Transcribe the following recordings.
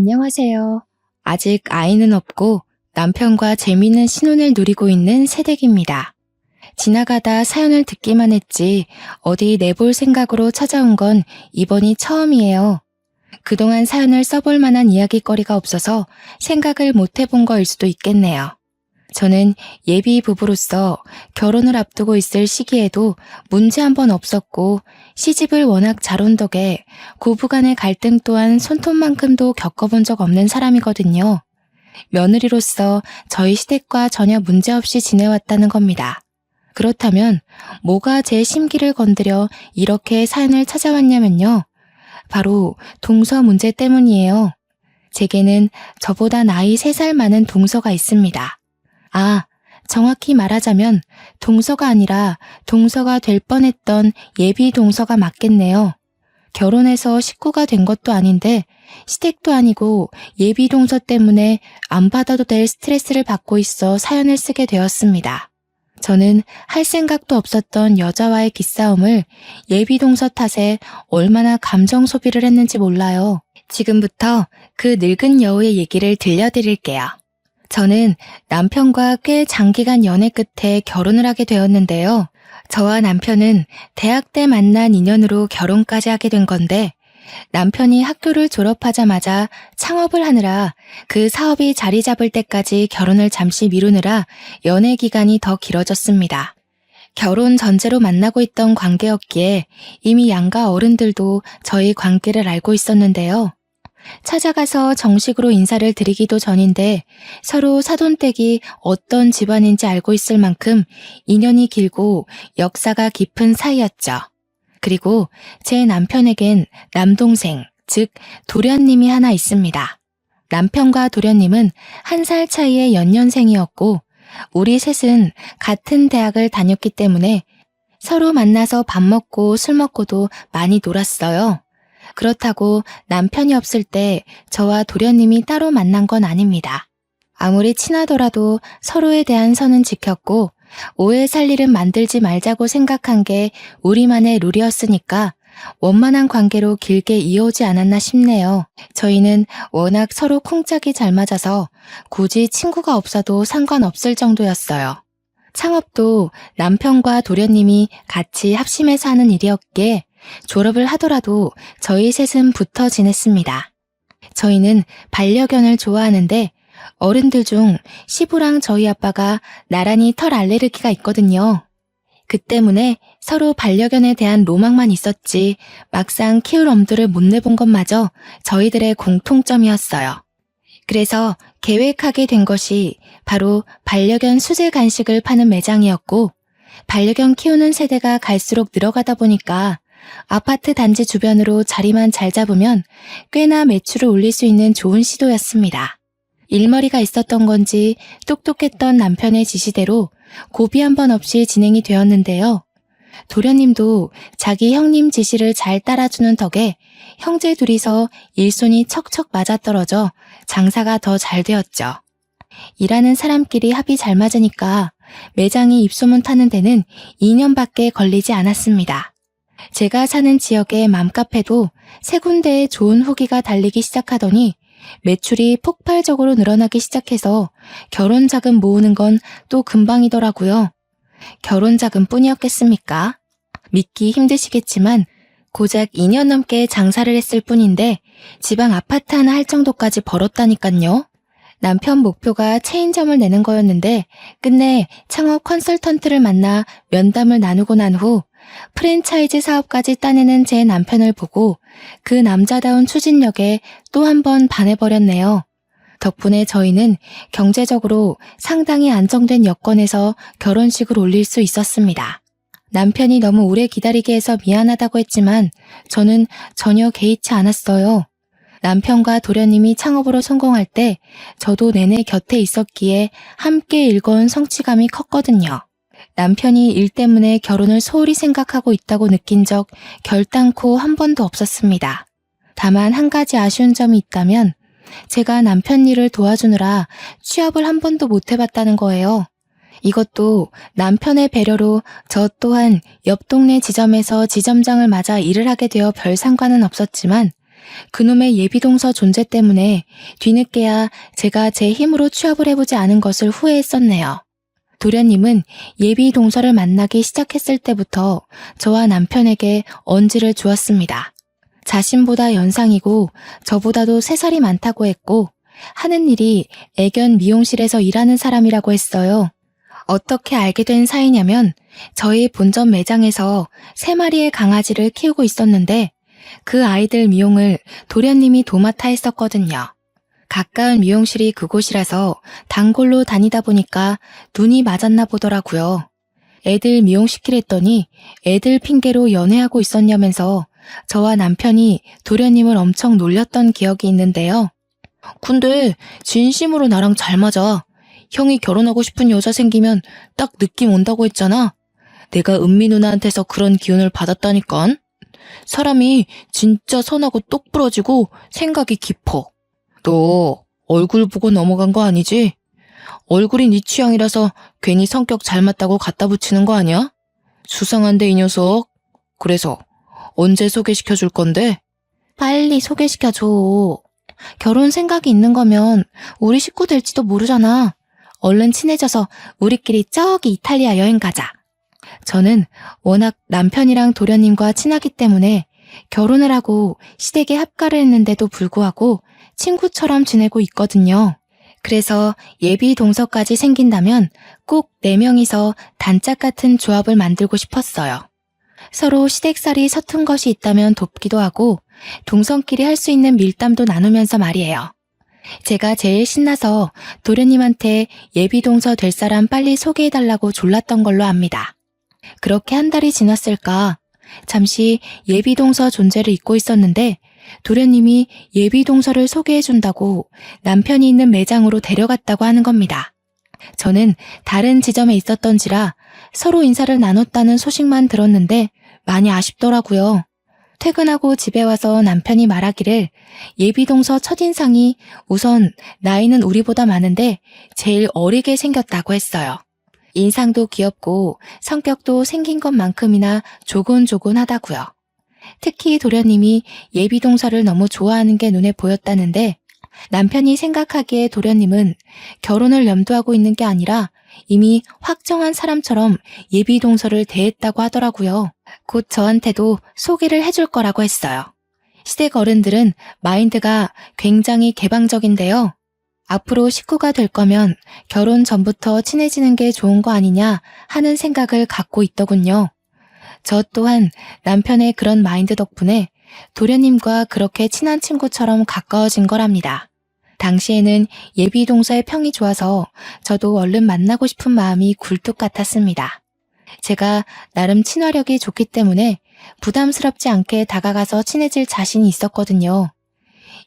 안녕하세요. 아직 아이는 없고 남편과 재미있는 신혼을 누리고 있는 새댁입니다. 지나가다 사연을 듣기만 했지 어디 내볼 생각으로 찾아온 건 이번이 처음이에요. 그동안 사연을 써볼 만한 이야기거리가 없어서 생각을 못 해본 거일 수도 있겠네요. 저는 예비 부부로서 결혼을 앞두고 있을 시기에도 문제 한 번 없었고 시집을 워낙 잘 온 덕에 고부간의 갈등 또한 손톱만큼도 겪어본 적 없는 사람이거든요. 며느리로서 저희 시댁과 전혀 문제없이 지내왔다는 겁니다. 그렇다면 뭐가 제 심기를 건드려 이렇게 사연을 찾아왔냐면요. 바로 동서 문제 때문이에요. 제게는 저보다 나이 3살 많은 동서가 있습니다. 정확히 말하자면 동서가 아니라 동서가 될 뻔했던 예비 동서가 맞겠네요. 결혼해서 식구가 된 것도 아닌데 시댁도 아니고 예비 동서 때문에 안 받아도 될 스트레스를 받고 있어 사연을 쓰게 되었습니다. 저는 할 생각도 없었던 여자와의 기싸움을 예비 동서 탓에 얼마나 감정 소비를 했는지 몰라요. 지금부터 그 늙은 여우의 얘기를 들려드릴게요. 저는 남편과 꽤 장기간 연애 끝에 결혼을 하게 되었는데요. 저와 남편은 대학 때 만난 인연으로 결혼까지 하게 된 건데 남편이 학교를 졸업하자마자 창업을 하느라 그 사업이 자리 잡을 때까지 결혼을 잠시 미루느라 연애 기간이 더 길어졌습니다. 결혼 전제로 만나고 있던 관계였기에 이미 양가 어른들도 저희 관계를 알고 있었는데요. 찾아가서 정식으로 인사를 드리기도 전인데 서로 사돈댁이 어떤 집안인지 알고 있을 만큼 인연이 길고 역사가 깊은 사이였죠. 그리고 제 남편에겐 남동생, 즉 도련님이 하나 있습니다. 남편과 도련님은 1살 차이의 연년생이었고 우리 셋은 같은 대학을 다녔기 때문에 서로 만나서 밥 먹고 술 먹고도 많이 놀았어요. 그렇다고 남편이 없을 때 저와 도련님이 따로 만난 건 아닙니다. 아무리 친하더라도 서로에 대한 선은 지켰고 오해 살 일은 만들지 말자고 생각한 게 우리만의 룰이었으니까 원만한 관계로 길게 이어오지 않았나 싶네요. 저희는 워낙 서로 쿵짝이 잘 맞아서 굳이 친구가 없어도 상관없을 정도였어요. 창업도 남편과 도련님이 같이 합심해서 하는 일이었기에 졸업을 하더라도 저희 셋은 붙어 지냈습니다. 저희는 반려견을 좋아하는데 어른들 중 시부랑 저희 아빠가 나란히 털 알레르기가 있거든요. 그 때문에 서로 반려견에 대한 로망만 있었지 막상 키울 엄두를 못 내본 것마저 저희들의 공통점이었어요. 그래서 계획하게 된 것이 바로 반려견 수제 간식을 파는 매장이었고 반려견 키우는 세대가 갈수록 늘어가다 보니까 아파트 단지 주변으로 자리만 잘 잡으면 꽤나 매출을 올릴 수 있는 좋은 시도였습니다. 일머리가 있었던 건지 똑똑했던 남편의 지시대로 고비 한 번 없이 진행이 되었는데요. 도련님도 자기 형님 지시를 잘 따라주는 덕에 형제 둘이서 일손이 척척 맞아떨어져 장사가 더 잘 되었죠. 일하는 사람끼리 합이 잘 맞으니까 매장이 입소문 타는 데는 2년밖에 걸리지 않았습니다. 제가 사는 지역의 맘카페도 3군데에 좋은 후기가 달리기 시작하더니 매출이 폭발적으로 늘어나기 시작해서 결혼 자금 모으는 건 또 금방이더라고요. 결혼 자금뿐이었겠습니까? 믿기 힘드시겠지만 고작 2년 넘게 장사를 했을 뿐인데 지방 아파트 하나 할 정도까지 벌었다니깐요. 남편 목표가 체인점을 내는 거였는데 끝내 창업 컨설턴트를 만나 면담을 나누고 난 후 프랜차이즈 사업까지 따내는 제 남편을 보고 그 남자다운 추진력에 또 한 번 반해버렸네요. 덕분에 저희는 경제적으로 상당히 안정된 여건에서 결혼식을 올릴 수 있었습니다. 남편이 너무 오래 기다리게 해서 미안하다고 했지만 저는 전혀 개의치 않았어요. 남편과 도련님이 창업으로 성공할 때 저도 내내 곁에 있었기에 함께 일궈온 성취감이 컸거든요. 남편이 일 때문에 결혼을 소홀히 생각하고 있다고 느낀 적 결단코 한 번도 없었습니다. 다만 한 가지 아쉬운 점이 있다면 제가 남편 일을 도와주느라 취업을 한 번도 못 해봤다는 거예요. 이것도 남편의 배려로 저 또한 옆 동네 지점에서 지점장을 맞아 일을 하게 되어 별 상관은 없었지만 그놈의 예비동서 존재 때문에 뒤늦게야 제가 제 힘으로 취업을 해보지 않은 것을 후회했었네요. 도련님은 예비동서를 만나기 시작했을 때부터 저와 남편에게 언지를 주었습니다. 자신보다 연상이고 저보다도 3살이 많다고 했고 하는 일이 애견 미용실에서 일하는 사람이라고 했어요. 어떻게 알게 된 사이냐면 저희 본점 매장에서 3마리의 강아지를 키우고 있었는데 그 아이들 미용을 도련님이 도맡아 했었거든요. 가까운 미용실이 그곳이라서 단골로 다니다 보니까 눈이 맞았나 보더라고요. 애들 미용시키랬더니 애들 핑계로 연애하고 있었냐면서 저와 남편이 도련님을 엄청 놀렸던 기억이 있는데요. 근데 진심으로 나랑 잘 맞아. 형이 결혼하고 싶은 여자 생기면 딱 느낌 온다고 했잖아. 내가 은미 누나한테서 그런 기운을 받았다니깐. 사람이 진짜 선하고 똑부러지고 생각이 깊어. 너 얼굴 보고 넘어간 거 아니지? 얼굴이 네 취향이라서 괜히 성격 잘 맞다고 갖다 붙이는 거 아니야? 수상한데 이 녀석. 그래서 언제 소개시켜 줄 건데? 빨리 소개시켜줘. 결혼 생각이 있는 거면 우리 식구 될지도 모르잖아. 얼른 친해져서 우리끼리 저기 이탈리아 여행 가자. 저는 워낙 남편이랑 도련님과 친하기 때문에 결혼을 하고 시댁에 합가를 했는데도 불구하고 친구처럼 지내고 있거든요. 그래서 예비 동서까지 생긴다면 꼭 4명이서 단짝 같은 조합을 만들고 싶었어요. 서로 시댁살이 서툰 것이 있다면 돕기도 하고 동성끼리 할 수 있는 밀담도 나누면서 말이에요. 제가 제일 신나서 도련님한테 예비 동서 될 사람 빨리 소개해달라고 졸랐던 걸로 압니다. 그렇게 한 달이 지났을까? 잠시 예비 동서 존재를 잊고 있었는데 도련님이 예비 동서를 소개해준다고 남편이 있는 매장으로 데려갔다고 하는 겁니다. 저는 다른 지점에 있었던지라 서로 인사를 나눴다는 소식만 들었는데 많이 아쉽더라고요. 퇴근하고 집에 와서 남편이 말하기를 예비동서 첫인상이 우선 나이는 우리보다 많은데 제일 어리게 생겼다고 했어요. 인상도 귀엽고 성격도 생긴 것만큼이나 조곤조곤하다고요. 특히 도련님이 예비동서를 너무 좋아하는 게 눈에 보였다는데 남편이 생각하기에 도련님은 결혼을 염두하고 있는 게 아니라 이미 확정한 사람처럼 예비동서를 대했다고 하더라고요. 곧 저한테도 소개를 해줄 거라고 했어요. 시댁 어른들은 마인드가 굉장히 개방적인데요. 앞으로 식구가 될 거면 결혼 전부터 친해지는 게 좋은 거 아니냐 하는 생각을 갖고 있더군요. 저 또한 남편의 그런 마인드 덕분에 도련님과 그렇게 친한 친구처럼 가까워진 거랍니다. 당시에는 예비동서의 평이 좋아서 저도 얼른 만나고 싶은 마음이 굴뚝 같았습니다. 제가 나름 친화력이 좋기 때문에 부담스럽지 않게 다가가서 친해질 자신이 있었거든요.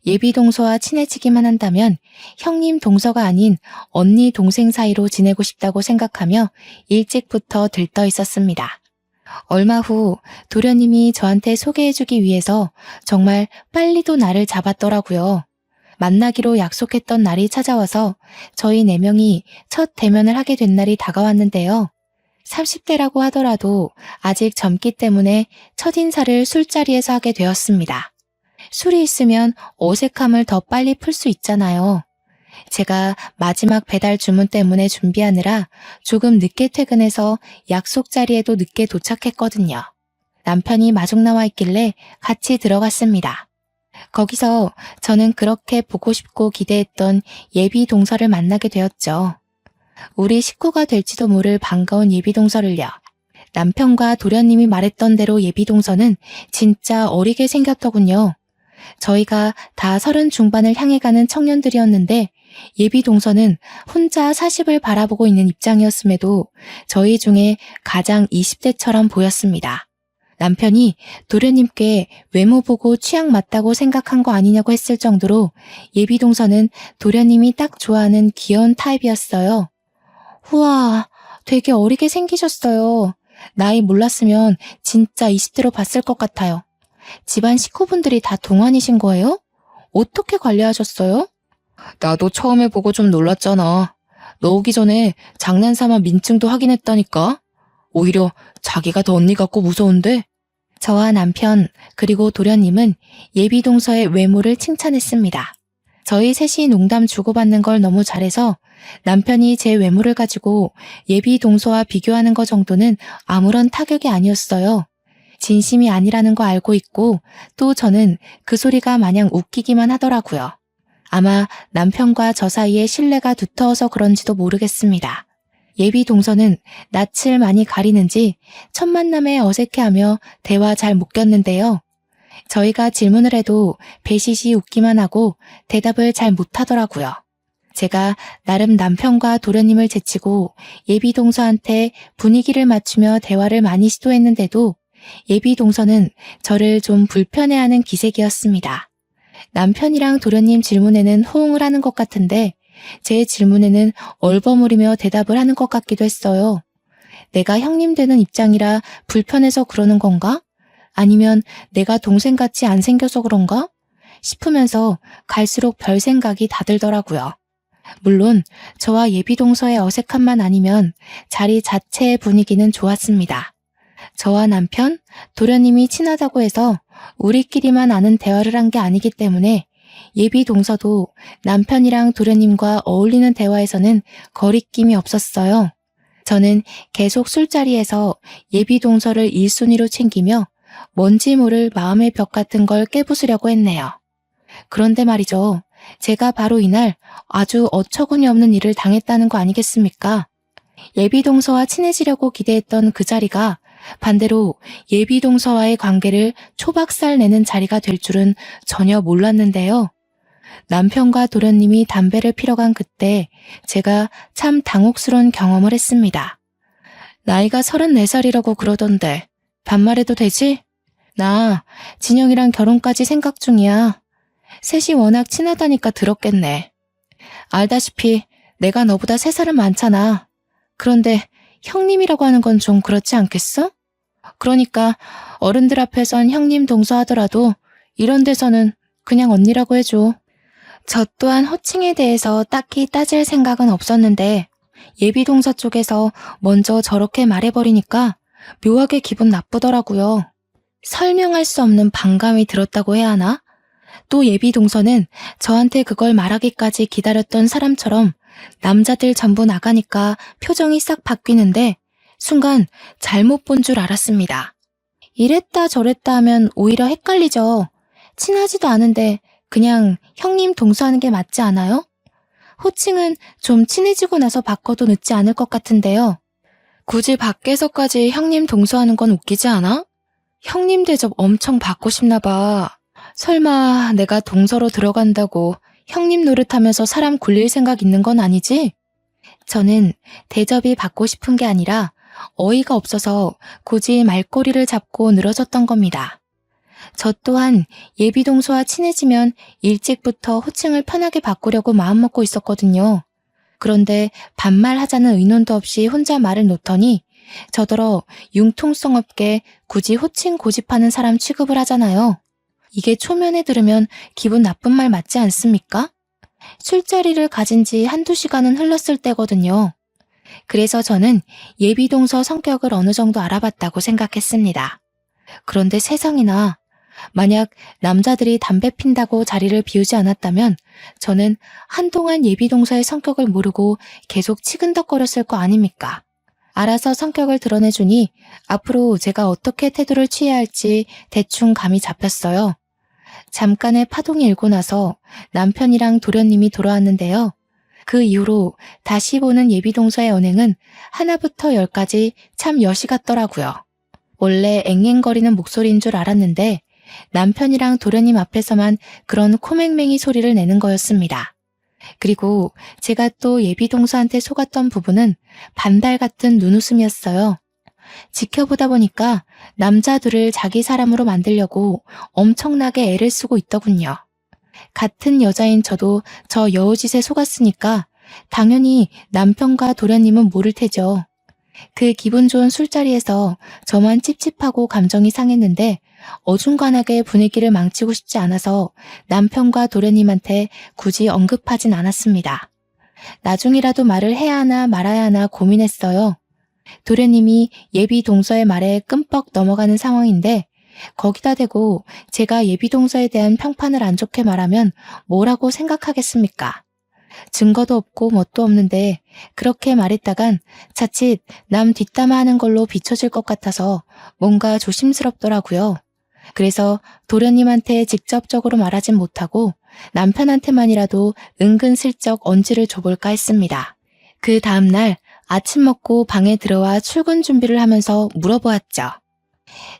예비동서와 친해지기만 한다면 형님 동서가 아닌 언니 동생 사이로 지내고 싶다고 생각하며 일찍부터 들떠 있었습니다. 얼마 후 도련님이 저한테 소개해주기 위해서 정말 빨리도 날을 잡았더라고요. 만나기로 약속했던 날이 찾아와서 저희 4명이 첫 대면을 하게 된 날이 다가왔는데요. 30대라고 하더라도 아직 젊기 때문에 첫인사를 술자리에서 하게 되었습니다. 술이 있으면 어색함을 더 빨리 풀 수 있잖아요. 제가 마지막 배달 주문 때문에 준비하느라 조금 늦게 퇴근해서 약속 자리에도 늦게 도착했거든요. 남편이 마중 나와 있길래 같이 들어갔습니다. 거기서 저는 그렇게 보고 싶고 기대했던 예비 동서를 만나게 되었죠. 우리 식구가 될지도 모를 반가운 예비 동서를요. 남편과 도련님이 말했던 대로 예비 동서는 진짜 어리게 생겼더군요. 저희가 다 30 중반을 향해 가는 청년들이었는데 예비 동서는 혼자 40을 바라보고 있는 입장이었음에도 저희 중에 가장 20대처럼 보였습니다. 남편이 도련님께 외모 보고 취향 맞다고 생각한 거 아니냐고 했을 정도로 예비 동서는 도련님이 딱 좋아하는 귀여운 타입이었어요. 우와, 되게 어리게 생기셨어요. 나이 몰랐으면 진짜 20대로 봤을 것 같아요. 집안 식구분들이 다 동안이신 거예요? 어떻게 관리하셨어요? 나도 처음에 보고 좀 놀랐잖아. 너 오기 전에 장난삼아 민증도 확인했다니까. 오히려 자기가 더 언니 같고 무서운데? 저와 남편 그리고 도련님은 예비 동서의 외모를 칭찬했습니다. 저희 셋이 농담 주고받는 걸 너무 잘해서 남편이 제 외모를 가지고 예비 동서와 비교하는 거 정도는 아무런 타격이 아니었어요. 진심이 아니라는 거 알고 있고 또 저는 그 소리가 마냥 웃기기만 하더라고요. 아마 남편과 저 사이에 신뢰가 두터워서 그런지도 모르겠습니다. 예비 동서는 낯을 많이 가리는지 첫 만남에 어색해하며 대화 잘 못 꼈는데요. 저희가 질문을 해도 배시시 웃기만 하고 대답을 잘 못하더라고요. 제가 나름 남편과 도련님을 제치고 예비 동서한테 분위기를 맞추며 대화를 많이 시도했는데도 예비 동서는 저를 좀 불편해하는 기색이었습니다. 남편이랑 도련님 질문에는 호응을 하는 것 같은데 제 질문에는 얼버무리며 대답을 하는 것 같기도 했어요. 내가 형님 되는 입장이라 불편해서 그러는 건가? 아니면 내가 동생같이 안 생겨서 그런가? 싶으면서 갈수록 별 생각이 다 들더라고요. 물론 저와 예비 동서의 어색함만 아니면 자리 자체의 분위기는 좋았습니다. 저와 남편, 도련님이 친하다고 해서 우리끼리만 아는 대화를 한 게 아니기 때문에 예비 동서도 남편이랑 도련님과 어울리는 대화에서는 거리낌이 없었어요. 저는 계속 술자리에서 예비 동서를 1순위로 챙기며 뭔지 모를 마음의 벽 같은 걸 깨부수려고 했네요. 그런데 말이죠. 제가 바로 이날 아주 어처구니 없는 일을 당했다는 거 아니겠습니까? 예비 동서와 친해지려고 기대했던 그 자리가 반대로 예비 동서와의 관계를 초박살 내는 자리가 될 줄은 전혀 몰랐는데요. 남편과 도련님이 담배를 피러 간 그때 제가 참 당혹스러운 경험을 했습니다. 나이가 34살이라고 그러던데 반말해도 되지? 나 진영이랑 결혼까지 생각 중이야. 셋이 워낙 친하다니까 들었겠네. 알다시피 내가 너보다 3살은 많잖아. 그런데 형님이라고 하는 건 좀 그렇지 않겠어? 그러니까 어른들 앞에선 형님 동서하더라도 이런 데서는 그냥 언니라고 해줘. 저 또한 호칭에 대해서 딱히 따질 생각은 없었는데 예비 동서 쪽에서 먼저 저렇게 말해버리니까 묘하게 기분 나쁘더라고요. 설명할 수 없는 반감이 들었다고 해야 하나? 또 예비 동서는 저한테 그걸 말하기까지 기다렸던 사람처럼 남자들 전부 나가니까 표정이 싹 바뀌는데 순간 잘못 본 줄 알았습니다. 이랬다 저랬다 하면 오히려 헷갈리죠. 친하지도 않은데 그냥 형님 동서하는 게 맞지 않아요? 호칭은 좀 친해지고 나서 바꿔도 늦지 않을 것 같은데요. 굳이 밖에서까지 형님 동서하는 건 웃기지 않아? 형님 대접 엄청 받고 싶나 봐. 설마 내가 동서로 들어간다고 형님 노릇하면서 사람 굴릴 생각 있는 건 아니지? 저는 대접이 받고 싶은 게 아니라 어이가 없어서 굳이 말꼬리를 잡고 늘어졌던 겁니다. 저 또한 예비 동서와 친해지면 일찍부터 호칭을 편하게 바꾸려고 마음먹고 있었거든요. 그런데 반말하자는 의논도 없이 혼자 말을 놓더니 저더러 융통성 없게 굳이 호칭 고집하는 사람 취급을 하잖아요. 이게 초면에 들으면 기분 나쁜 말 맞지 않습니까? 술자리를 가진 지 한두 시간은 흘렀을 때거든요. 그래서 저는 예비 동서 성격을 어느 정도 알아봤다고 생각했습니다. 그런데 세상에나 만약 남자들이 담배 핀다고 자리를 비우지 않았다면 저는 한동안 예비 동서의 성격을 모르고 계속 치근덕거렸을 거 아닙니까? 알아서 성격을 드러내주니 앞으로 제가 어떻게 태도를 취해야 할지 대충 감이 잡혔어요. 잠깐의 파동이 일고 나서 남편이랑 도련님이 돌아왔는데요. 그 이후로 다시 보는 예비 동서의 언행은 하나부터 10까지 참 여시 같더라고요. 원래 앵앵거리는 목소리인 줄 알았는데 남편이랑 도련님 앞에서만 그런 코맹맹이 소리를 내는 거였습니다. 그리고 제가 또 예비 동서한테 속았던 부분은 반달 같은 눈웃음이었어요. 지켜보다 보니까 남자들을 자기 사람으로 만들려고 엄청나게 애를 쓰고 있더군요. 같은 여자인 저도 저 여우짓에 속았으니까 당연히 남편과 도련님은 모를 테죠. 그 기분 좋은 술자리에서 저만 찝찝하고 감정이 상했는데 어중간하게 분위기를 망치고 싶지 않아서 남편과 도련님한테 굳이 언급하진 않았습니다. 나중이라도 말을 해야 하나 말아야 하나 고민했어요. 도련님이 예비 동서의 말에 끔뻑 넘어가는 상황인데 거기다 대고 제가 예비동서에 대한 평판을 안 좋게 말하면 뭐라고 생각하겠습니까? 증거도 없고 뭣도 없는데 그렇게 말했다간 자칫 남 뒷담화하는 걸로 비춰질 것 같아서 뭔가 조심스럽더라고요. 그래서 도련님한테 직접적으로 말하진 못하고 남편한테만이라도 은근슬쩍 언지를 줘볼까 했습니다. 그 다음날 아침 먹고 방에 들어와 출근 준비를 하면서 물어보았죠.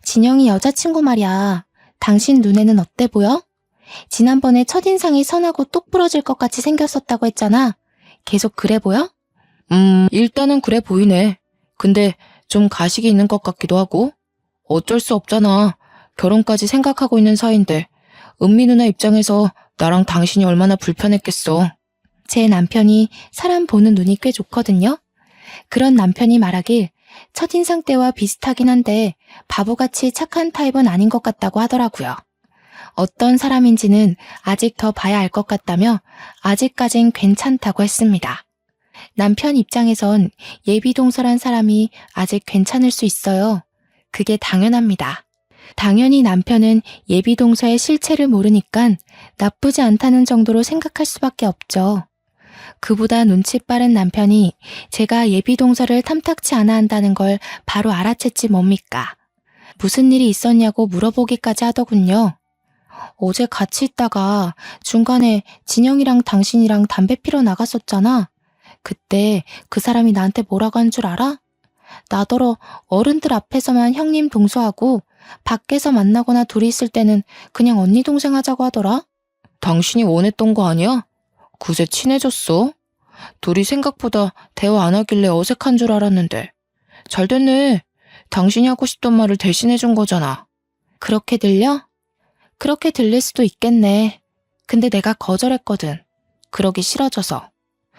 진영이 여자친구 말이야. 당신 눈에는 어때 보여? 지난번에 첫인상이 선하고 똑부러질 것 같이 생겼었다고 했잖아. 계속 그래 보여? 일단은 그래 보이네. 근데 좀 가식이 있는 것 같기도 하고. 어쩔 수 없잖아. 결혼까지 생각하고 있는 사이인데 은미 누나 입장에서 나랑 당신이 얼마나 불편했겠어. 제 남편이 사람 보는 눈이 꽤 좋거든요. 그런 남편이 말하길 첫인상 때와 비슷하긴 한데 바보같이 착한 타입은 아닌 것 같다고 하더라고요. 어떤 사람인지는 아직 더 봐야 알 것 같다며 아직까진 괜찮다고 했습니다. 남편 입장에선 예비동서란 사람이 아직 괜찮을 수 있어요. 그게 당연합니다. 당연히 남편은 예비동서의 실체를 모르니까 나쁘지 않다는 정도로 생각할 수밖에 없죠. 그보다 눈치 빠른 남편이 제가 예비동서를 탐탁치 않아 한다는 걸 바로 알아챘지 뭡니까? 무슨 일이 있었냐고 물어보기까지 하더군요. 어제 같이 있다가 중간에 진영이랑 당신이랑 담배 피러 나갔었잖아. 그때 그 사람이 나한테 뭐라고 한 줄 알아? 나더러 어른들 앞에서만 형님 동서하고 밖에서 만나거나 둘이 있을 때는 그냥 언니 동생 하자고 하더라. 당신이 원했던 거 아니야? 그새 친해졌어? 둘이 생각보다 대화 안 하길래 어색한 줄 알았는데. 잘 됐네. 당신이 하고 싶던 말을 대신해준 거잖아. 그렇게 들려? 그렇게 들릴 수도 있겠네. 근데 내가 거절했거든. 그러기 싫어져서.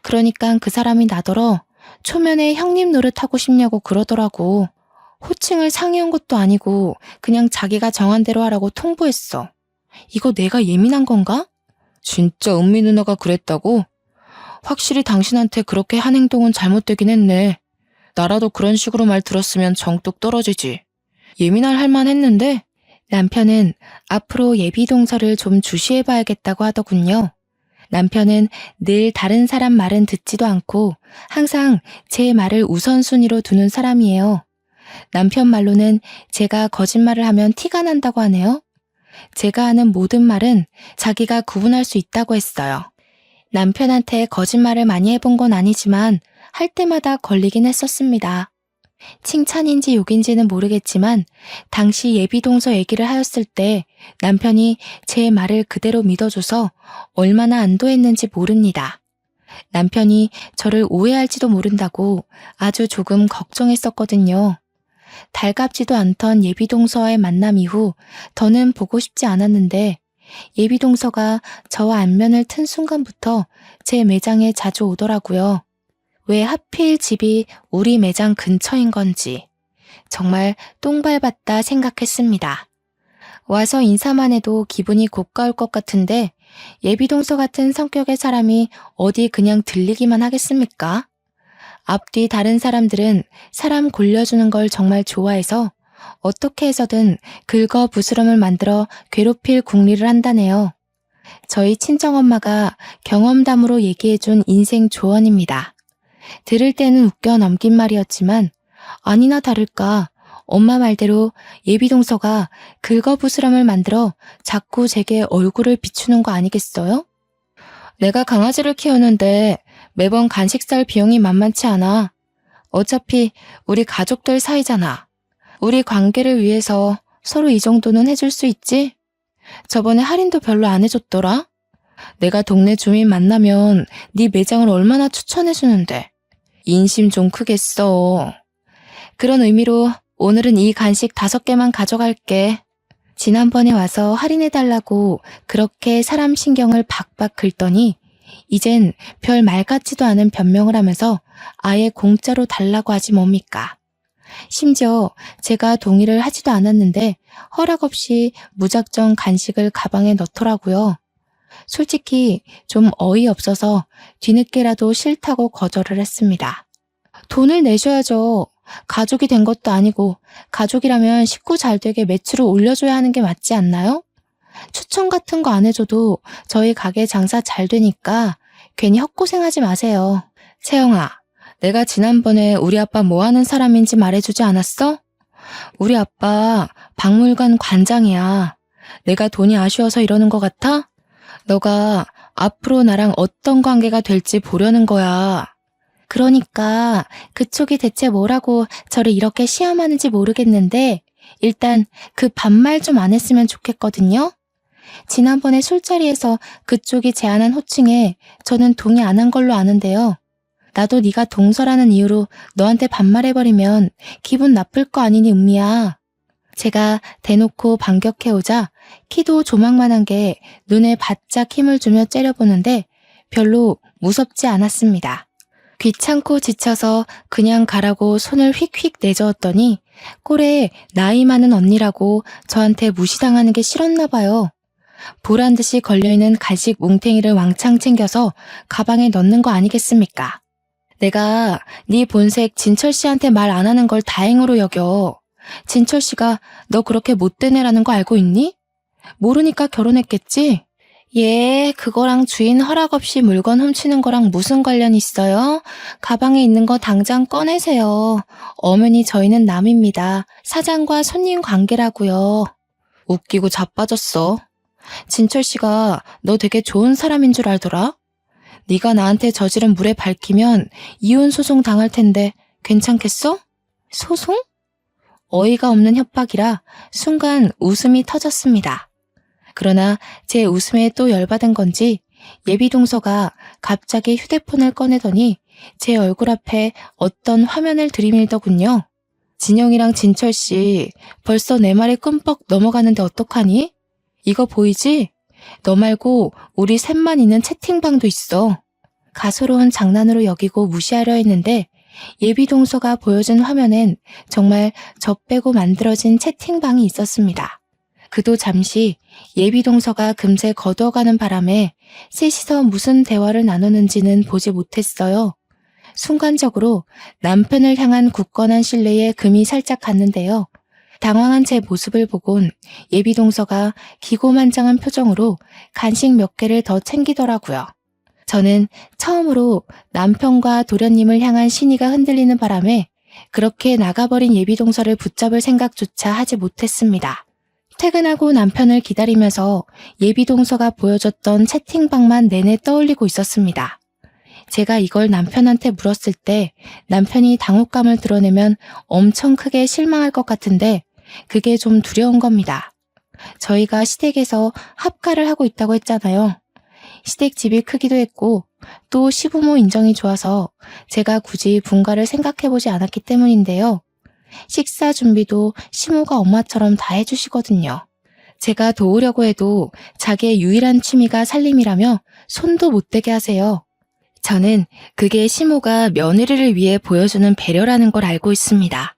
그러니까 그 사람이 나더러 초면에 형님 노릇하고 싶냐고 그러더라고. 호칭을 상의한 것도 아니고 그냥 자기가 정한 대로 하라고 통보했어. 이거 내가 예민한 건가? 진짜 은미 누나가 그랬다고? 확실히 당신한테 그렇게 한 행동은 잘못되긴 했네. 나라도 그런 식으로 말 들었으면 정뚝 떨어지지. 예민할 할만 했는데. 남편은 앞으로 예비동서를 좀 주시해봐야겠다고 하더군요. 남편은 늘 다른 사람 말은 듣지도 않고 항상 제 말을 우선순위로 두는 사람이에요. 남편 말로는 제가 거짓말을 하면 티가 난다고 하네요. 제가 하는 모든 말은 자기가 구분할 수 있다고 했어요. 남편한테 거짓말을 많이 해본 건 아니지만 할 때마다 걸리긴 했었습니다. 칭찬인지 욕인지는 모르겠지만 당시 예비동서 얘기를 하였을 때 남편이 제 말을 그대로 믿어줘서 얼마나 안도했는지 모릅니다. 남편이 저를 오해할지도 모른다고 아주 조금 걱정했었거든요. 달갑지도 않던 예비동서와의 만남 이후 더는 보고 싶지 않았는데 예비동서가 저와 안면을 튼 순간부터 제 매장에 자주 오더라고요. 왜 하필 집이 우리 매장 근처인 건지 정말 똥 밟았다 생각했습니다. 와서 인사만 해도 기분이 고가울 것 같은데 예비동서 같은 성격의 사람이 어디 그냥 들리기만 하겠습니까? 앞뒤 다른 사람들은 사람 골려주는 걸 정말 좋아해서 어떻게 해서든 긁어 부스럼을 만들어 괴롭힐 궁리를 한다네요. 저희 친정엄마가 경험담으로 얘기해준 인생 조언입니다. 들을 때는 웃겨 넘긴 말이었지만 아니나 다를까 엄마 말대로 예비동서가 긁어부스럼을 만들어 자꾸 제게 얼굴을 비추는 거 아니겠어요? 내가 강아지를 키우는데 매번 간식 살 비용이 만만치 않아. 어차피 우리 가족들 사이잖아. 우리 관계를 위해서 서로 이 정도는 해줄 수 있지? 저번에 할인도 별로 안 해줬더라? 내가 동네 주민 만나면 네 매장을 얼마나 추천해주는데. 인심 좀 크겠어. 그런 의미로 오늘은 이 간식 5개만 가져갈게. 지난번에 와서 할인해달라고 그렇게 사람 신경을 박박 긁더니 이젠 별 말 같지도 않은 변명을 하면서 아예 공짜로 달라고 하지 뭡니까. 심지어 제가 동의를 하지도 않았는데 허락 없이 무작정 간식을 가방에 넣더라고요. 솔직히 좀 어이없어서 뒤늦게라도 싫다고 거절을 했습니다. 돈을 내셔야죠. 가족이 된 것도 아니고 가족이라면 식구 잘 되게 매출을 올려줘야 하는 게 맞지 않나요? 추천 같은 거 안 해줘도 저희 가게 장사 잘 되니까 괜히 헛고생하지 마세요. 채영아, 내가 지난번에 우리 아빠 뭐 하는 사람인지 말해주지 않았어? 우리 아빠 박물관 관장이야. 내가 돈이 아쉬워서 이러는 것 같아? 너가 앞으로 나랑 어떤 관계가 될지 보려는 거야. 그러니까 그쪽이 대체 뭐라고 저를 이렇게 시험하는지 모르겠는데 일단 그 반말 좀 안 했으면 좋겠거든요. 지난번에 술자리에서 그쪽이 제안한 호칭에 저는 동의 안 한 걸로 아는데요. 나도 네가 동서라는 이유로 너한테 반말해버리면 기분 나쁠 거 아니니 은미야. 제가 대놓고 반격해오자 키도 조망만한 게 눈에 바짝 힘을 주며 째려보는데 별로 무섭지 않았습니다. 귀찮고 지쳐서 그냥 가라고 손을 휙휙 내저었더니 꼴에 나이 많은 언니라고 저한테 무시당하는 게 싫었나 봐요. 보란 듯이 걸려있는 간식 뭉탱이를 왕창 챙겨서 가방에 넣는 거 아니겠습니까? 내가 네 본색 진철 씨한테 말 안 하는 걸 다행으로 여겨. 진철 씨가 너 그렇게 못된 애라는 거 알고 있니? 모르니까 결혼했겠지? 예, 그거랑 주인 허락 없이 물건 훔치는 거랑 무슨 관련 있어요? 가방에 있는 거 당장 꺼내세요. 어머니 저희는 남입니다. 사장과 손님 관계라고요. 웃기고 자빠졌어. 진철 씨가 너 되게 좋은 사람인 줄 알더라? 네가 나한테 저지른 물에 밝히면 이혼 소송 당할 텐데 괜찮겠어? 소송? 어이가 없는 협박이라 순간 웃음이 터졌습니다. 그러나 제 웃음에 또 열받은 건지 예비동서가 갑자기 휴대폰을 꺼내더니 제 얼굴 앞에 어떤 화면을 들이밀더군요. 진영이랑 진철 씨 벌써 내 말이 끔뻑 넘어가는데 어떡하니? 이거 보이지? 너 말고 우리 셋만 있는 채팅방도 있어. 가소로운 장난으로 여기고 무시하려 했는데 예비동서가 보여준 화면엔 정말 저 빼고 만들어진 채팅방이 있었습니다. 그도 잠시 예비동서가 금세 거두어가는 바람에 셋이서 무슨 대화를 나누는지는 보지 못했어요. 순간적으로 남편을 향한 굳건한 신뢰에 금이 살짝 갔는데요. 당황한 제 모습을 보곤 예비동서가 기고만장한 표정으로 간식 몇 개를 더 챙기더라고요. 저는 처음으로 남편과 도련님을 향한 신의가 흔들리는 바람에 그렇게 나가버린 예비동서를 붙잡을 생각조차 하지 못했습니다. 퇴근하고 남편을 기다리면서 예비동서가 보여줬던 채팅방만 내내 떠올리고 있었습니다. 제가 이걸 남편한테 물었을 때 남편이 당혹감을 드러내면 엄청 크게 실망할 것 같은데 그게 좀 두려운 겁니다. 저희가 시댁에서 합가를 하고 있다고 했잖아요. 시댁 집이 크기도 했고 또 시부모 인정이 좋아서 제가 굳이 분가를 생각해보지 않았기 때문인데요. 식사 준비도 시모가 엄마처럼 다 해주시거든요. 제가 도우려고 해도 자기의 유일한 취미가 살림이라며 손도 못 대게 하세요. 저는 그게 시모가 며느리를 위해 보여주는 배려라는 걸 알고 있습니다.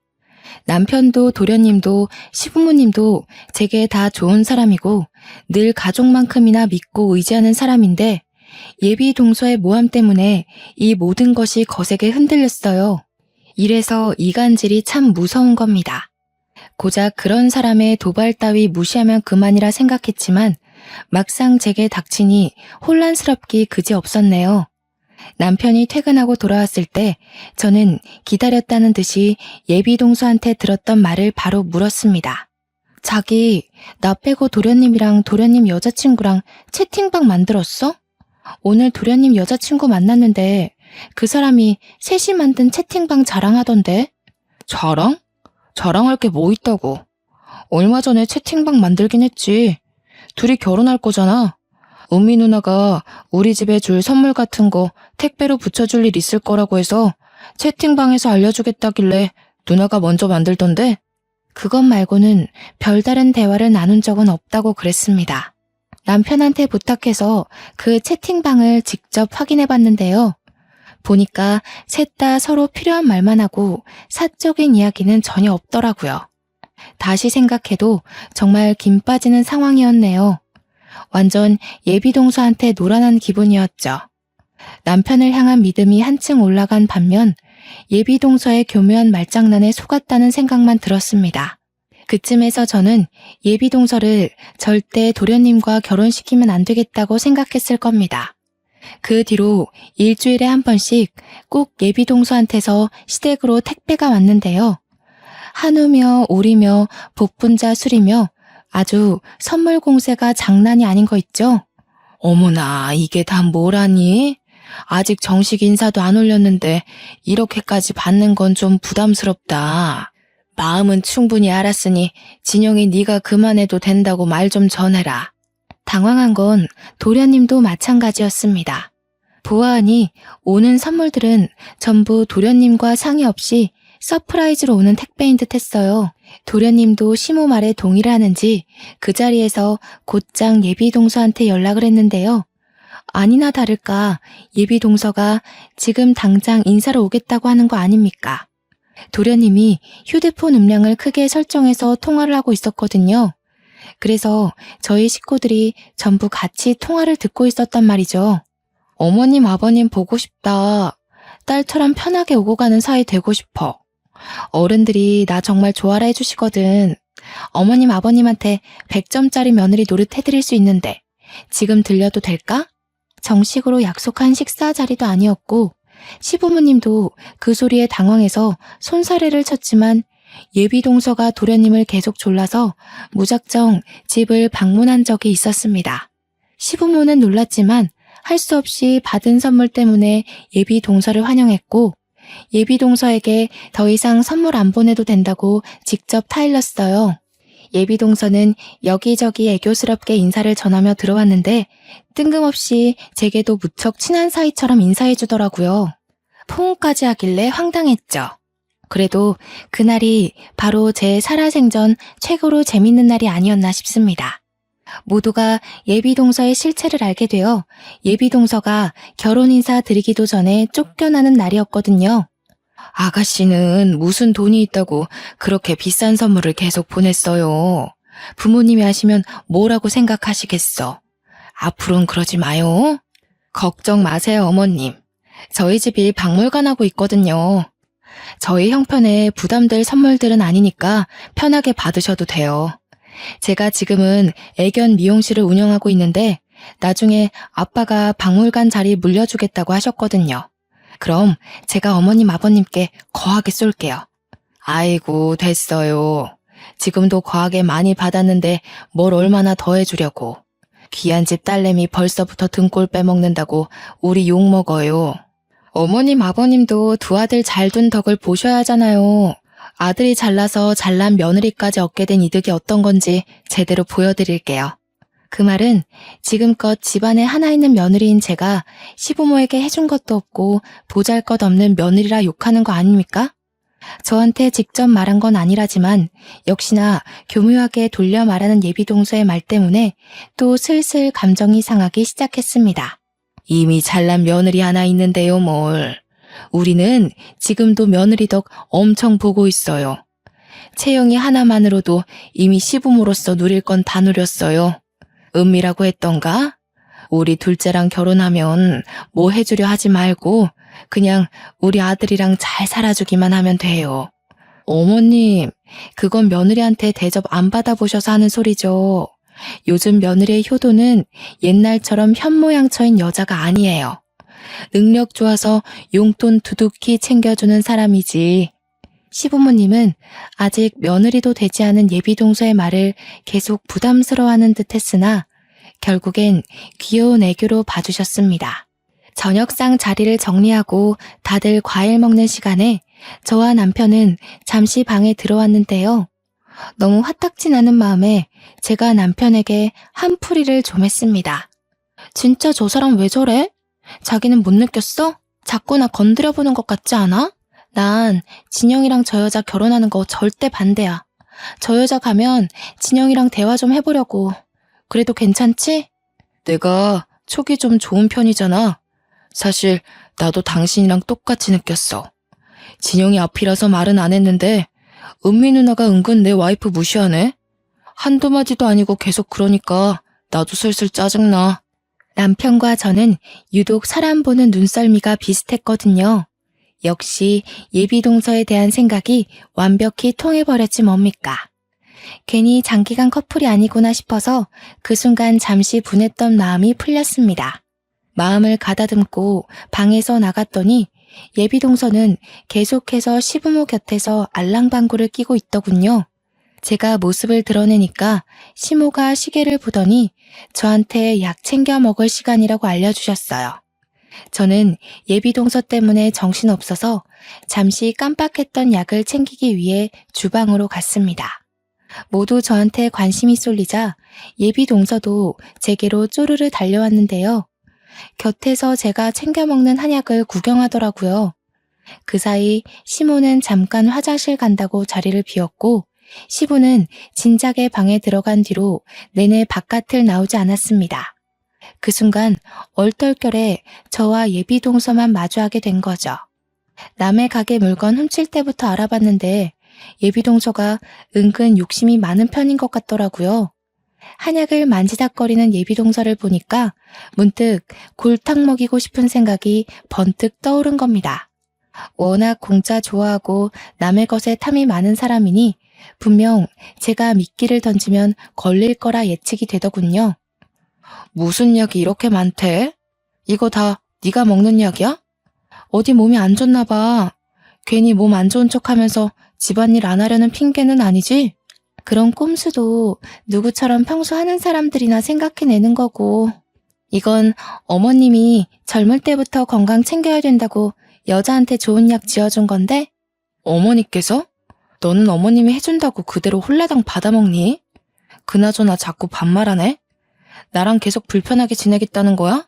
남편도 도련님도 시부모님도 제게 다 좋은 사람이고 늘 가족만큼이나 믿고 의지하는 사람인데 예비 동서의 모함 때문에 이 모든 것이 거세게 흔들렸어요. 이래서 이간질이 참 무서운 겁니다. 고작 그런 사람의 도발 따위 무시하면 그만이라 생각했지만 막상 제게 닥치니 혼란스럽기 그지없었네요. 남편이 퇴근하고 돌아왔을 때 저는 기다렸다는 듯이 예비동서한테 들었던 말을 바로 물었습니다. 자기, 나 빼고 도련님이랑 도련님 여자친구랑 채팅방 만들었어? 오늘 도련님 여자친구 만났는데 그 사람이 셋이 만든 채팅방 자랑하던데. 자랑? 자랑할 게 뭐 있다고. 얼마 전에 채팅방 만들긴 했지. 둘이 결혼할 거잖아. 은미 누나가 우리 집에 줄 선물 같은 거 택배로 붙여줄 일 있을 거라고 해서 채팅방에서 알려주겠다길래 누나가 먼저 만들던데. 그것 말고는 별다른 대화를 나눈 적은 없다고 그랬습니다. 남편한테 부탁해서 그 채팅방을 직접 확인해 봤는데요. 보니까 셋 다 서로 필요한 말만 하고 사적인 이야기는 전혀 없더라고요. 다시 생각해도 정말 김 빠지는 상황이었네요. 완전 예비동서한테 노란한 기분이었죠. 남편을 향한 믿음이 한층 올라간 반면 예비 동서의 교묘한 말장난에 속았다는 생각만 들었습니다. 그쯤에서 저는 예비 동서를 절대 도련님과 결혼시키면 안 되겠다고 생각했을 겁니다. 그 뒤로 일주일에 한 번씩 꼭 예비 동서한테서 시댁으로 택배가 왔는데요. 한우며 오리며 복분자 술이며 아주 선물 공세가 장난이 아닌 거 있죠? 어머나, 이게 다 뭐라니? 아직 정식 인사도 안 올렸는데 이렇게까지 받는 건 좀 부담스럽다. 마음은 충분히 알았으니 진영이 네가 그만해도 된다고 말 좀 전해라. 당황한 건 도련님도 마찬가지였습니다. 보아하니 오는 선물들은 전부 도련님과 상의 없이 서프라이즈로 오는 택배인 듯 했어요. 도련님도 시모 말에 동의를 하는지 그 자리에서 곧장 예비 동서한테 연락을 했는데요. 아니나 다를까 예비 동서가 지금 당장 인사로 오겠다고 하는 거 아닙니까? 도련님이 휴대폰 음량을 크게 설정해서 통화를 하고 있었거든요. 그래서 저희 식구들이 전부 같이 통화를 듣고 있었단 말이죠. 어머님, 아버님 보고 싶다. 딸처럼 편하게 오고 가는 사이 되고 싶어. 어른들이 나 정말 좋아라 해주시거든. 어머님, 아버님한테 100점짜리 며느리 노릇 해드릴 수 있는데 지금 들려도 될까? 정식으로 약속한 식사 자리도 아니었고 시부모님도 그 소리에 당황해서 손사래를 쳤지만 예비 동서가 도련님을 계속 졸라서 무작정 집을 방문한 적이 있었습니다. 시부모는 놀랐지만 할 수 없이 받은 선물 때문에 예비 동서를 환영했고 예비 동서에게 더 이상 선물 안 보내도 된다고 직접 타일렀어요. 예비 동서는 여기저기 애교스럽게 인사를 전하며 들어왔는데 뜬금없이 제게도 무척 친한 사이처럼 인사해주더라고요. 포옹까지 하길래 황당했죠. 그래도 그날이 바로 제 살아생전 최고로 재밌는 날이 아니었나 싶습니다. 모두가 예비 동서의 실체를 알게 되어 예비 동서가 결혼 인사 드리기도 전에 쫓겨나는 날이었거든요. 아가씨는 무슨 돈이 있다고 그렇게 비싼 선물을 계속 보냈어요. 부모님이 아시면 뭐라고 생각하시겠어. 앞으로는 그러지 마요. 걱정 마세요, 어머님. 저희 집이 박물관하고 있거든요. 저희 형편에 부담될 선물들은 아니니까 편하게 받으셔도 돼요. 제가 지금은 애견 미용실을 운영하고 있는데 나중에 아빠가 박물관 자리 물려주겠다고 하셨거든요. 그럼 제가 어머님 아버님께 거하게 쏠게요. 아이고, 됐어요. 지금도 거하게 많이 받았는데 뭘 얼마나 더 해주려고. 귀한 집 딸내미 벌써부터 등골 빼먹는다고 우리 욕먹어요. 어머님 아버님도 두 아들 잘 둔 덕을 보셔야 하잖아요. 아들이 잘나서 잘난 며느리까지 얻게 된 이득이 어떤 건지 제대로 보여드릴게요. 그 말은 지금껏 집안에 하나 있는 며느리인 제가 시부모에게 해준 것도 없고 보잘것없는 며느리라 욕하는 거 아닙니까? 저한테 직접 말한 건 아니라지만 역시나 교묘하게 돌려 말하는 예비 동서의 말 때문에 또 슬슬 감정이 상하기 시작했습니다. 이미 잘난 며느리 하나 있는데요, 뭘. 우리는 지금도 며느리 덕 엄청 보고 있어요. 채영이 하나만으로도 이미 시부모로서 누릴 건 다 누렸어요. 은미라고 했던가? 우리 둘째랑 결혼하면 뭐 해주려 하지 말고 그냥 우리 아들이랑 잘 살아주기만 하면 돼요. 어머님, 그건 며느리한테 대접 안 받아보셔서 하는 소리죠. 요즘 며느리의 효도는 옛날처럼 현모양처인 여자가 아니에요. 능력 좋아서 용돈 두둑히 챙겨주는 사람이지. 시부모님은 아직 며느리도 되지 않은 예비 동서의 말을 계속 부담스러워하는 듯 했으나 결국엔 귀여운 애교로 봐주셨습니다. 저녁상 자리를 정리하고 다들 과일 먹는 시간에 저와 남편은 잠시 방에 들어왔는데요. 너무 화딱지 나는 마음에 제가 남편에게 한풀이를 좀 했습니다. 진짜 저 사람 왜 저래? 자기는 못 느꼈어? 자꾸 나 건드려보는 것 같지 않아? 난 진영이랑 저 여자 결혼하는 거 절대 반대야. 저 여자 가면 진영이랑 대화 좀 해보려고. 그래도 괜찮지? 내가 촉이 좀 좋은 편이잖아. 사실 나도 당신이랑 똑같이 느꼈어. 진영이 앞이라서 말은 안 했는데 은미 누나가 은근 내 와이프 무시하네. 한두 마디도 아니고 계속 그러니까 나도 슬슬 짜증나. 남편과 저는 유독 사람 보는 눈썰미가 비슷했거든요. 역시 예비동서에 대한 생각이 완벽히 통해버렸지 뭡니까. 괜히 장기간 커플이 아니구나 싶어서 그 순간 잠시 분했던 마음이 풀렸습니다. 마음을 가다듬고 방에서 나갔더니 예비동서는 계속해서 시부모 곁에서 알랑방구를 끼고 있더군요. 제가 모습을 드러내니까 시모가 시계를 보더니 저한테 약 챙겨 먹을 시간이라고 알려주셨어요. 저는 예비동서 때문에 정신없어서 잠시 깜빡했던 약을 챙기기 위해 주방으로 갔습니다. 모두 저한테 관심이 쏠리자 예비동서도 제게로 쪼르르 달려왔는데요. 곁에서 제가 챙겨 먹는 한약을 구경하더라고요. 그 사이 시모는 잠깐 화장실 간다고 자리를 비웠고 시부는 진작에 방에 들어간 뒤로 내내 바깥을 나오지 않았습니다. 그 순간 얼떨결에 저와 예비동서만 마주하게 된 거죠. 남의 가게 물건 훔칠 때부터 알아봤는데 예비동서가 은근 욕심이 많은 편인 것 같더라고요. 한약을 만지작거리는 예비동서를 보니까 문득 골탕 먹이고 싶은 생각이 번뜩 떠오른 겁니다. 워낙 공짜 좋아하고 남의 것에 탐이 많은 사람이니 분명 제가 미끼를 던지면 걸릴 거라 예측이 되더군요. 무슨 약이 이렇게 많대? 이거 다 네가 먹는 약이야? 어디 몸이 안 좋나 봐. 괜히 몸 안 좋은 척하면서 집안일 안 하려는 핑계는 아니지? 그런 꼼수도 누구처럼 평소 하는 사람들이나 생각해내는 거고, 이건 어머님이 젊을 때부터 건강 챙겨야 된다고 여자한테 좋은 약 지어준 건데, 어머니께서? 너는 어머님이 해준다고 그대로 홀라당 받아먹니? 그나저나 자꾸 반말하네? 나랑 계속 불편하게 지내겠다는 거야?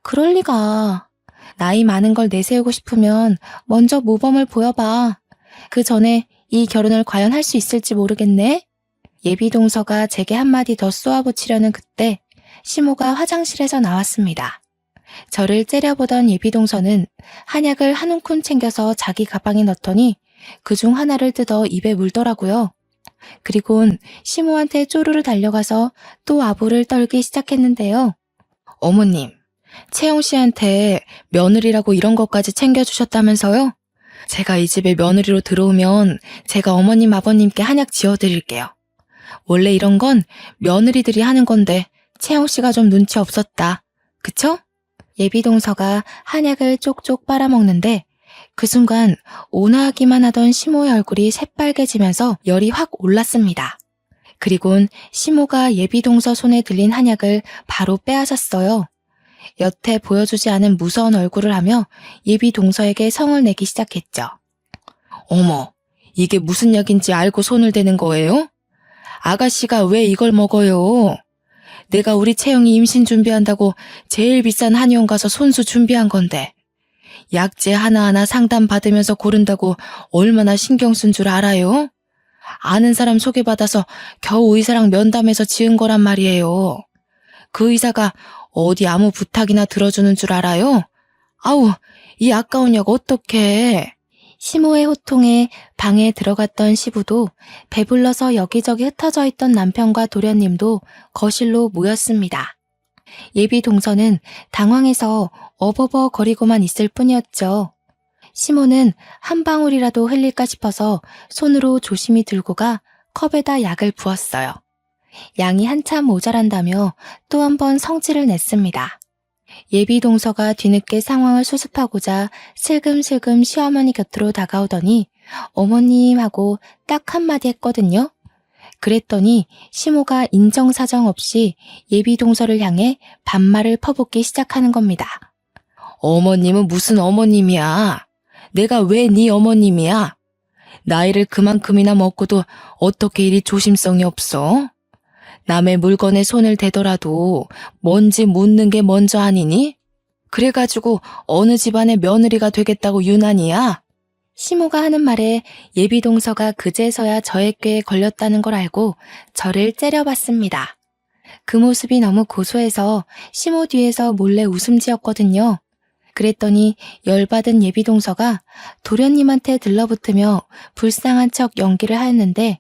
그럴 리가. 나이 많은 걸 내세우고 싶으면 먼저 모범을 보여봐. 그 전에 이 결혼을 과연 할 수 있을지 모르겠네. 예비동서가 제게 한마디 더 쏘아붙이려는 그때 시모가 화장실에서 나왔습니다. 저를 째려보던 예비동서는 한약을 한 움큼 챙겨서 자기 가방에 넣더니 그중 하나를 뜯어 입에 물더라고요. 그리곤 시모한테 쪼르르 달려가서 또 아부를 떨기 시작했는데요. 어머님, 채영 씨한테 며느리라고 이런 것까지 챙겨주셨다면서요? 제가 이 집에 며느리로 들어오면 제가 어머님 아버님께 한약 지어드릴게요. 원래 이런 건 며느리들이 하는 건데 채영 씨가 좀 눈치 없었다. 그쵸? 예비동서가 한약을 쪽쪽 빨아먹는데 그 순간 온화하기만 하던 시모의 얼굴이 새빨개지면서 열이 확 올랐습니다. 그리곤 시모가 예비동서 손에 들린 한약을 바로 빼앗았어요. 여태 보여주지 않은 무서운 얼굴을 하며 예비동서에게 성을 내기 시작했죠. 어머, 이게 무슨 약인지 알고 손을 대는 거예요? 아가씨가 왜 이걸 먹어요? 내가 우리 채영이 임신 준비한다고 제일 비싼 한의원 가서 손수 준비한 건데 약재 하나하나 상담받으면서 고른다고 얼마나 신경 쓴 줄 알아요? 아는 사람 소개받아서 겨우 의사랑 면담해서 지은 거란 말이에요. 그 의사가 어디 아무 부탁이나 들어주는 줄 알아요? 아우, 이 아까운 약 어떡해. 시모의 호통에 방에 들어갔던 시부도 배불러서 여기저기 흩어져 있던 남편과 도련님도 거실로 모였습니다. 예비동서는 당황해서 어버버거리고만 있을 뿐이었죠. 시모는 한 방울이라도 흘릴까 싶어서 손으로 조심히 들고 가 컵에다 약을 부었어요. 양이 한참 모자란다며 또 한 번 성질을 냈습니다. 예비동서가 뒤늦게 상황을 수습하고자 슬금슬금 시어머니 곁으로 다가오더니 어머님 하고 딱 한마디 했거든요. 그랬더니 시모가 인정사정 없이 예비동서를 향해 반말을 퍼붓기 시작하는 겁니다. 어머님은 무슨 어머님이야? 내가 왜 네 어머님이야? 나이를 그만큼이나 먹고도 어떻게 이리 조심성이 없어? 남의 물건에 손을 대더라도 뭔지 묻는 게 먼저 아니니? 그래가지고 어느 집안의 며느리가 되겠다고 유난이야? 시모가 하는 말에 예비동서가 그제서야 저의 꾀에 걸렸다는 걸 알고 저를 째려봤습니다. 그 모습이 너무 고소해서 시모 뒤에서 몰래 웃음 지었거든요. 그랬더니 열받은 예비동서가 도련님한테 들러붙으며 불쌍한 척 연기를 하였는데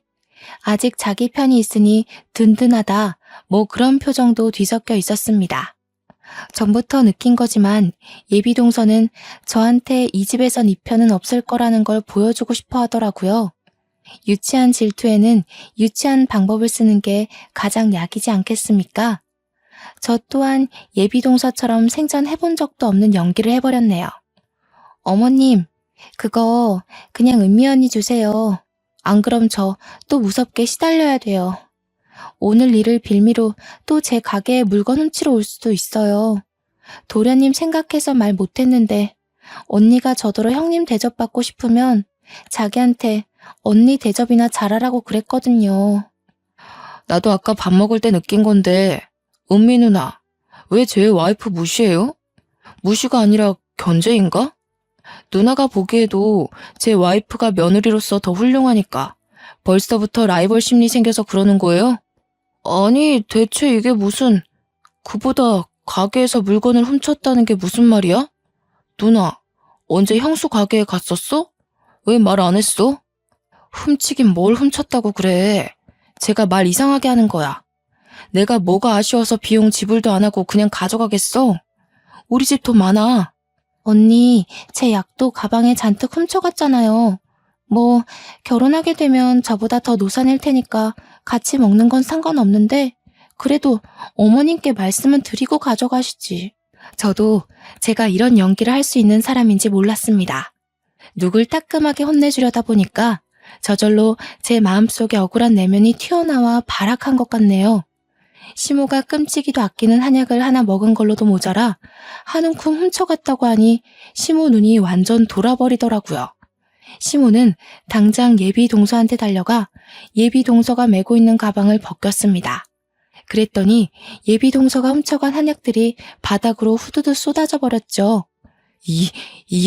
아직 자기 편이 있으니 든든하다 뭐 그런 표정도 뒤섞여 있었습니다. 전부터 느낀 거지만 예비동서는 저한테 이 집에선 이 편은 없을 거라는 걸 보여주고 싶어 하더라고요. 유치한 질투에는 유치한 방법을 쓰는 게 가장 약이지 않겠습니까? 저 또한 예비동서처럼 생전해본 적도 없는 연기를 해버렸네요. 어머님, 그거 그냥 은미 언니 주세요. 안 그럼 저 또 무섭게 시달려야 돼요. 오늘 일을 빌미로 또 제 가게에 물건 훔치러 올 수도 있어요. 도련님 생각해서 말 못했는데 언니가 저더러 형님 대접받고 싶으면 자기한테 언니 대접이나 잘하라고 그랬거든요. 나도 아까 밥 먹을 때 느낀 건데, 은미 누나, 왜 제 와이프 무시해요? 무시가 아니라 견제인가? 누나가 보기에도 제 와이프가 며느리로서 더 훌륭하니까 벌써부터 라이벌 심리 생겨서 그러는 거예요? 아니, 대체 이게 무슨, 그보다 가게에서 물건을 훔쳤다는 게 무슨 말이야? 누나, 언제 형수 가게에 갔었어? 왜 말 안 했어? 훔치긴 뭘 훔쳤다고 그래. 제가 말 이상하게 하는 거야. 내가 뭐가 아쉬워서 비용 지불도 안 하고 그냥 가져가겠어? 우리 집 돈 많아. 언니, 제 약도 가방에 잔뜩 훔쳐갔잖아요. 뭐 결혼하게 되면 저보다 더 노산일 테니까 같이 먹는 건 상관없는데 그래도 어머님께 말씀은 드리고 가져가시지. 저도 제가 이런 연기를 할 수 있는 사람인지 몰랐습니다. 누굴 따끔하게 혼내주려다 보니까 저절로 제 마음속에 억울한 내면이 튀어나와 발악한 것 같네요. 시모가 끔찍이도 아끼는 한약을 하나 먹은 걸로도 모자라 한 움큼 훔쳐갔다고 하니 시모 눈이 완전 돌아버리더라고요. 시모는 당장 예비 동서한테 달려가 예비 동서가 메고 있는 가방을 벗겼습니다. 그랬더니 예비 동서가 훔쳐간 한약들이 바닥으로 후두두 쏟아져 버렸죠. 이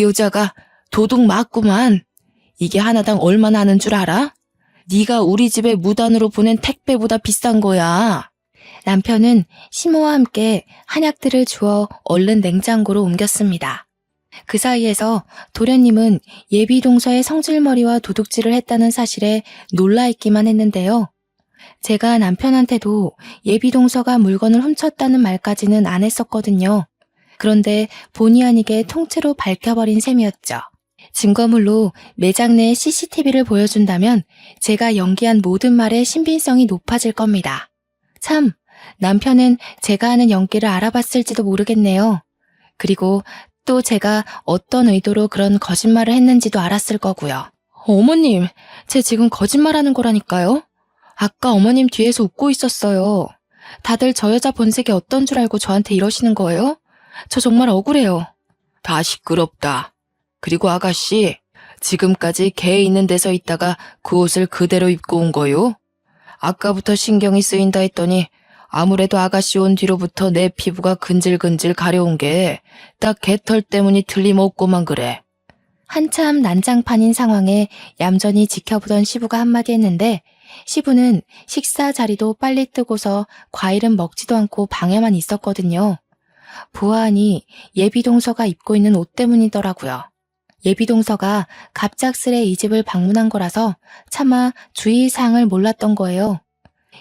여자가 도둑 맞구만. 이게 하나당 얼마나 하는 줄 알아? 네가 우리 집에 무단으로 보낸 택배보다 비싼 거야. 남편은 시모와 함께 한약들을 주워 얼른 냉장고로 옮겼습니다. 그 사이에서 도련님은 예비 동서의 성질머리와 도둑질을 했다는 사실에 놀라있기만 했는데요. 제가 남편한테도 예비 동서가 물건을 훔쳤다는 말까지는 안 했었거든요. 그런데 본의 아니게 통째로 밝혀버린 셈이었죠. 증거물로 매장 내 CCTV를 보여준다면 제가 연기한 모든 말의 신빙성이 높아질 겁니다. 참, 남편은 제가 하는 연기를 알아봤을지도 모르겠네요. 그리고 또 제가 어떤 의도로 그런 거짓말을 했는지도 알았을 거고요. 어머님, 쟤 지금 거짓말하는 거라니까요. 아까 어머님 뒤에서 웃고 있었어요. 다들 저 여자 본색이 어떤 줄 알고 저한테 이러시는 거예요? 저 정말 억울해요. 다 시끄럽다. 그리고 아가씨, 지금까지 개 있는 데서 있다가 그 옷을 그대로 입고 온 거요? 아까부터 신경이 쓰인다 했더니 아무래도 아가씨 온 뒤로부터 내 피부가 근질근질 가려운 게 딱 개털 때문이 틀림없고만 그래. 한참 난장판인 상황에 얌전히 지켜보던 시부가 한마디 했는데 시부는 식사 자리도 빨리 뜨고서 과일은 먹지도 않고 방에만 있었거든요. 보아하니 예비동서가 입고 있는 옷 때문이더라고요. 예비동서가 갑작스레 이 집을 방문한 거라서 차마 주의사항을 몰랐던 거예요.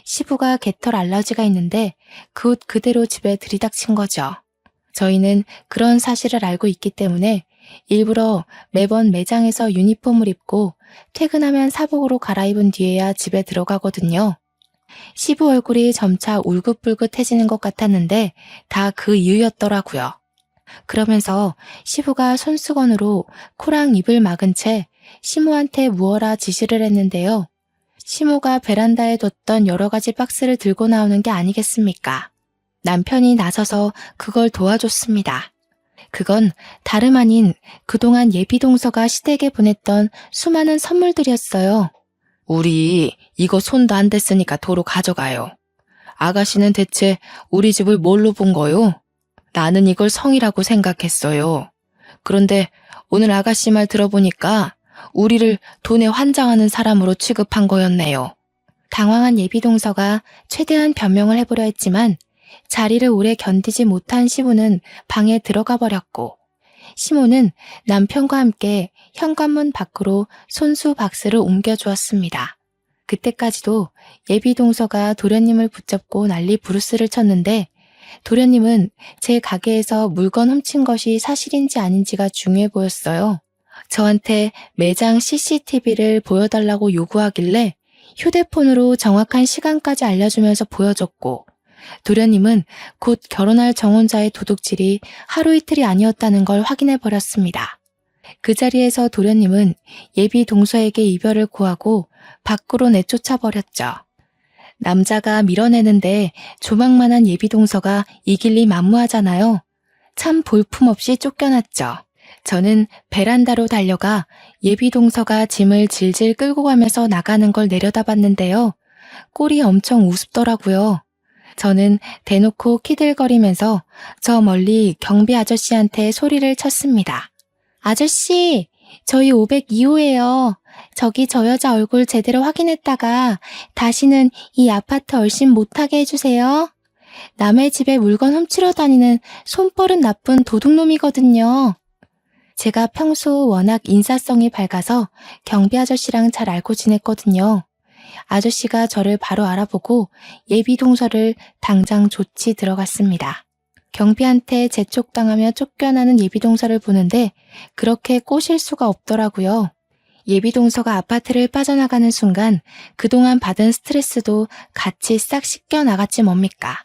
시부가 개털 알러지가 있는데 그 옷 그대로 집에 들이닥친 거죠. 저희는 그런 사실을 알고 있기 때문에 일부러 매번 매장에서 유니폼을 입고 퇴근하면 사복으로 갈아입은 뒤에야 집에 들어가거든요. 시부 얼굴이 점차 울긋불긋해지는 것 같았는데 다 그 이유였더라고요. 그러면서 시부가 손수건으로 코랑 입을 막은 채 시모한테 무어라 지시를 했는데요. 시모가 베란다에 뒀던 여러 가지 박스를 들고 나오는 게 아니겠습니까? 남편이 나서서 그걸 도와줬습니다. 그건 다름 아닌 그동안 예비동서가 시댁에 보냈던 수많은 선물들이었어요. 우리 이거 손도 안 댔으니까 도로 가져가요. 아가씨는 대체 우리 집을 뭘로 본 거요? 나는 이걸 성이라고 생각했어요. 그런데 오늘 아가씨 말 들어보니까 우리를 돈에 환장하는 사람으로 취급한 거였네요. 당황한 예비동서가 최대한 변명을 해보려 했지만 자리를 오래 견디지 못한 시부는 방에 들어가 버렸고 시모는 남편과 함께 현관문 밖으로 손수 박스를 옮겨주었습니다. 그때까지도 예비동서가 도련님을 붙잡고 난리 부르스를 쳤는데 도련님은 제 가게에서 물건 훔친 것이 사실인지 아닌지가 중요해 보였어요. 저한테 매장 CCTV를 보여달라고 요구하길래 휴대폰으로 정확한 시간까지 알려주면서 보여줬고, 도련님은 곧 결혼할 정혼자의 도둑질이 하루 이틀이 아니었다는 걸 확인해버렸습니다. 그 자리에서 도련님은 예비 동서에게 이별을 고하고 밖으로 내쫓아버렸죠. 남자가 밀어내는데 조망만한 예비 동서가 이길리 만무하잖아요. 참 볼품없이 쫓겨났죠. 저는 베란다로 달려가 예비 동서가 짐을 질질 끌고 가면서 나가는 걸 내려다봤는데요. 꼴이 엄청 우습더라고요. 저는 대놓고 키들거리면서 저 멀리 경비 아저씨한테 소리를 쳤습니다. 아저씨, 저희 502호예요. 저기 저 여자 얼굴 제대로 확인했다가 다시는 이 아파트 얼씬 못하게 해주세요. 남의 집에 물건 훔치러 다니는 손버릇 나쁜 도둑놈이거든요. 제가 평소 워낙 인사성이 밝아서 경비 아저씨랑 잘 알고 지냈거든요. 아저씨가 저를 바로 알아보고 예비 동서를 당장 조치 들어갔습니다. 경비한테 재촉당하며 쫓겨나는 예비 동서를 보는데 그렇게 꼬실 수가 없더라고요. 예비 동서가 아파트를 빠져나가는 순간 그동안 받은 스트레스도 같이 싹 씻겨 나갔지 뭡니까.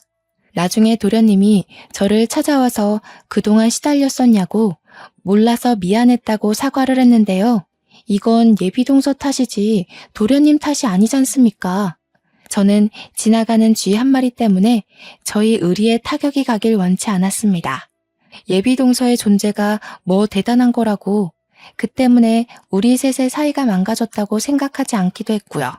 나중에 도련님이 저를 찾아와서 그동안 시달렸었냐고 몰라서 미안했다고 사과를 했는데요. 이건 예비 동서 탓이지 도련님 탓이 아니지 않습니까? 저는 지나가는 쥐 한 마리 때문에 저희 의리에 타격이 가길 원치 않았습니다. 예비 동서의 존재가 뭐 대단한 거라고, 그 때문에 우리 셋의 사이가 망가졌다고 생각하지 않기도 했고요.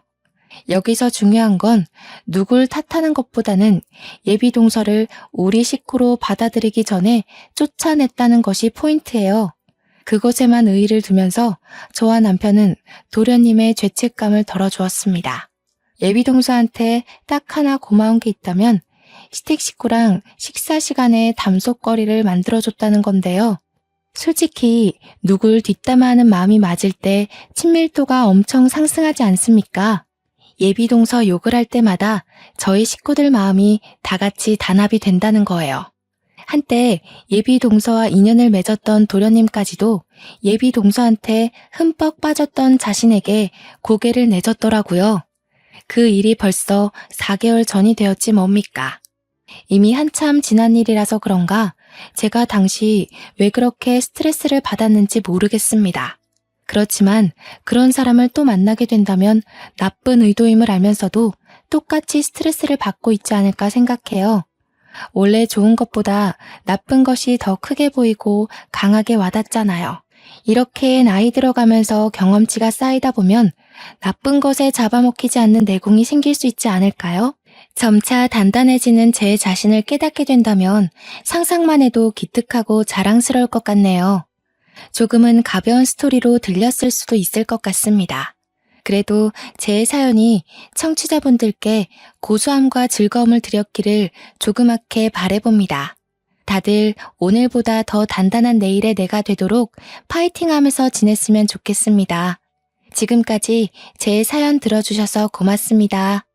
여기서 중요한 건 누굴 탓하는 것보다는 예비 동서를 우리 식구로 받아들이기 전에 쫓아냈다는 것이 포인트예요. 그것에만 의의를 두면서 저와 남편은 도련님의 죄책감을 덜어주었습니다. 예비 동서한테 딱 하나 고마운 게 있다면 시댁 식구랑 식사 시간에 담소거리를 만들어줬다는 건데요. 솔직히 누굴 뒷담화하는 마음이 맞을 때 친밀도가 엄청 상승하지 않습니까? 예비 동서 욕을 할 때마다 저희 식구들 마음이 다 같이 단합이 된다는 거예요. 한때 예비 동서와 인연을 맺었던 도련님까지도 예비 동서한테 흠뻑 빠졌던 자신에게 고개를 내줬더라고요. 그 일이 벌써 4개월 전이 되었지 뭡니까. 이미 한참 지난 일이라서 그런가 제가 당시 왜 그렇게 스트레스를 받았는지 모르겠습니다. 그렇지만 그런 사람을 또 만나게 된다면 나쁜 의도임을 알면서도 똑같이 스트레스를 받고 있지 않을까 생각해요. 원래 좋은 것보다 나쁜 것이 더 크게 보이고 강하게 와닿잖아요. 이렇게 나이 들어가면서 경험치가 쌓이다 보면 나쁜 것에 잡아먹히지 않는 내공이 생길 수 있지 않을까요? 점차 단단해지는 제 자신을 깨닫게 된다면 상상만 해도 기특하고 자랑스러울 것 같네요. 조금은 가벼운 스토리로 들렸을 수도 있을 것 같습니다. 그래도 제 사연이 청취자분들께 고소함과 즐거움을 드렸기를 조그맣게 바라봅니다. 다들 오늘보다 더 단단한 내일의 내가 되도록 파이팅하면서 지냈으면 좋겠습니다. 지금까지 제 사연 들어주셔서 고맙습니다.